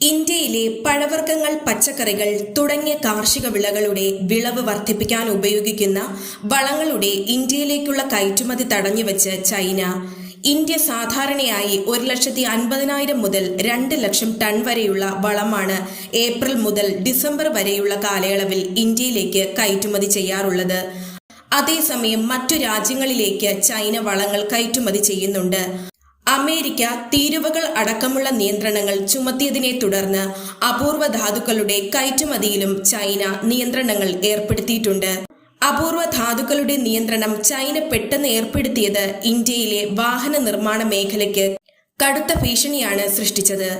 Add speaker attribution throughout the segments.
Speaker 1: ഇന്ത്യയിലെ പഴവർഗ്ഗങ്ങൾ, പച്ചക്കറികൾ തുടങ്ങിയ കാർഷിക വിളകളുടെ വിളവ് വർദ്ധിപ്പിക്കാൻ ഉപയോഗിക്കുന്ന വളങ്ങളുടെ ഇന്ത്യയിലേക്കുള്ള കയറ്റുമതി തടഞ്ഞുവെച്ച് ചൈന. ഇന്ത്യ സാധാരണയായി 1,50,000 മുതൽ 2 ലക്ഷം ടൺ വരെയുള്ള വളമാണ് ഏപ്രിൽ മുതൽ ഡിസംബർ വരെയുള്ള കാലയളവിൽ ഇന്ത്യയിലേക്ക് കയറ്റുമതി ചെയ്യാറുള്ളത്. അതേസമയം മറ്റു രാജ്യങ്ങളിലേക്ക് ചൈന വളങ്ങൾ കയറ്റുമതി ചെയ്യുന്നുണ്ട്. അമേരിക്ക തീരുവകൾ അടക്കമുള്ള നിയന്ത്രണങ്ങൾ ചുമത്തിയതിനെ തുടർന്ന് അപൂർവ ധാതുക്കളുടെ കയറ്റുമതിയിലും ചൈന നിയന്ത്രണങ്ങൾ ഏർപ്പെടുത്തിയിട്ടുണ്ട്. അപൂർവ ധാതുക്കളുടെ നിയന്ത്രണം ചൈന പെട്ടെന്ന് ഏർപ്പെടുത്തിയത് ഇന്ത്യയിലെ വാഹന നിർമ്മാണ മേഖലയ്ക്ക് കടുത്ത ഭീഷണിയാണ് സൃഷ്ടിച്ചത്.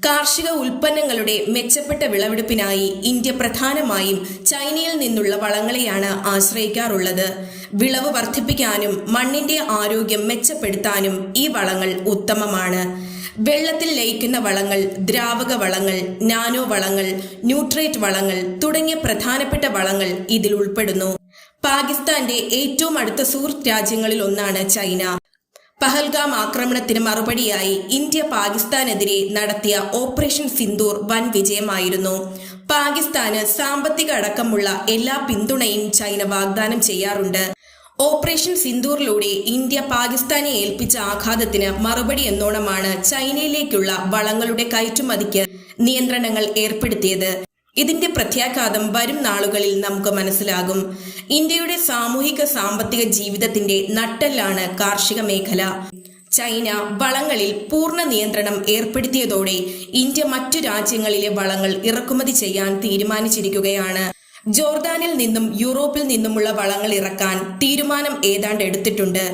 Speaker 1: കാർഷിക ഉൽപ്പന്നങ്ങളുടെ മെച്ചപ്പെട്ട വിളവെടുപ്പിനായി ഇന്ത്യ പ്രധാനമായും ചൈനയിൽ നിന്നുള്ള വളങ്ങളെയാണ് ആശ്രയിക്കാറുള്ളത്. വിളവ് വർദ്ധിപ്പിക്കാനും മണ്ണിന്റെ ആരോഗ്യം മെച്ചപ്പെടുത്താനും ഈ വളങ്ങൾ ഉത്തമമാണ്. വെള്ളത്തിൽ ലയിക്കുന്ന വളങ്ങൾ, ദ്രാവക വളങ്ങൾ, നാനോ വളങ്ങൾ, ന്യൂട്രേറ്റ് വളങ്ങൾ തുടങ്ങിയ പ്രധാനപ്പെട്ട വളങ്ങൾ ഇതിൽ ഉൾപ്പെടുന്നു. പാകിസ്ഥാന്റെ ഏറ്റവും അടുത്ത സുഹൃത്ത് രാജ്യങ്ങളിൽ ഒന്നാണ് ചൈന. പഹൽഗാം ആക്രമണത്തിന് മറുപടിയായി ഇന്ത്യ പാകിസ്ഥാനെതിരെ നടത്തിയ ഓപ്പറേഷൻ സിന്ദൂർ വൻ വിജയമായിരുന്നു. പാകിസ്ഥാന് സാമ്പത്തിക അടക്കമുള്ള എല്ലാ പിന്തുണയും ചൈന വാഗ്ദാനം ചെയ്യാറുണ്ട്. ഓപ്പറേഷൻ സിന്ദൂറിലൂടെ ഇന്ത്യ പാകിസ്ഥാനെ ഏൽപ്പിച്ച ആഘാതത്തിന് മറുപടി എന്നോണമാണ് ചൈനയിലേക്കുള്ള വളങ്ങളുടെ കയറ്റുമതിക്ക് നിയന്ത്രണങ്ങൾ ഏർപ്പെടുത്തിയത്. ഇതിന്റെ പ്രത്യാഘാതം വരും നാളുകളിൽ നമുക്ക് മനസ്സിലാകും. ഇന്ത്യയുടെ സാമൂഹിക സാമ്പത്തിക ജീവിതത്തിന്റെ നട്ടെല്ലാണ് കാർഷിക മേഖല. ചൈന വളങ്ങളിൽ പൂർണ്ണ നിയന്ത്രണം ഏർപ്പെടുത്തിയതോടെ ഇന്ത്യ മറ്റു രാജ്യങ്ങളിലെ വളങ്ങൾ ഇറക്കുമതി ചെയ്യാൻ തീരുമാനിച്ചിരിക്കുകയാണ്. ജോർദാനിൽ നിന്നും യൂറോപ്പിൽ നിന്നുമുള്ള വളങ്ങൾ ഇറക്കാൻ തീരുമാനം ഏതാണ്ട് എടുത്തിട്ടുണ്ട്.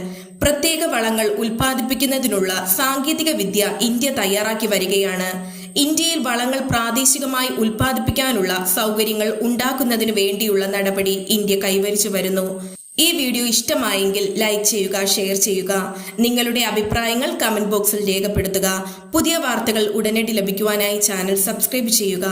Speaker 1: പ്രത്യേക വളങ്ങൾ ഉൽപ്പാദിപ്പിക്കുന്നതിനുള്ള സാങ്കേതിക വിദ്യ ഇന്ത്യ തയ്യാറാക്കി വരികയാണ്. ഇന്ത്യയിൽ വളങ്ങൾ പ്രാദേശികമായി ഉൽപ്പാദിപ്പിക്കാനുള്ള സൗകര്യങ്ങൾ ഉണ്ടാക്കുന്നതിന് വേണ്ടിയുള്ള നടപടി ഇന്ത്യ കൈവരിച്ചു വരുന്നു. ഈ വീഡിയോ ഇഷ്ടമായെങ്കിൽ ലൈക്ക് ചെയ്യുക, ഷെയർ ചെയ്യുക. നിങ്ങളുടെ അഭിപ്രായങ്ങൾ കമന്റ് ബോക്സിൽ രേഖപ്പെടുത്തുക. പുതിയ വാർത്തകൾ ഉടനടി ലഭിക്കുവാനായി ചാനൽ സബ്സ്ക്രൈബ് ചെയ്യുക.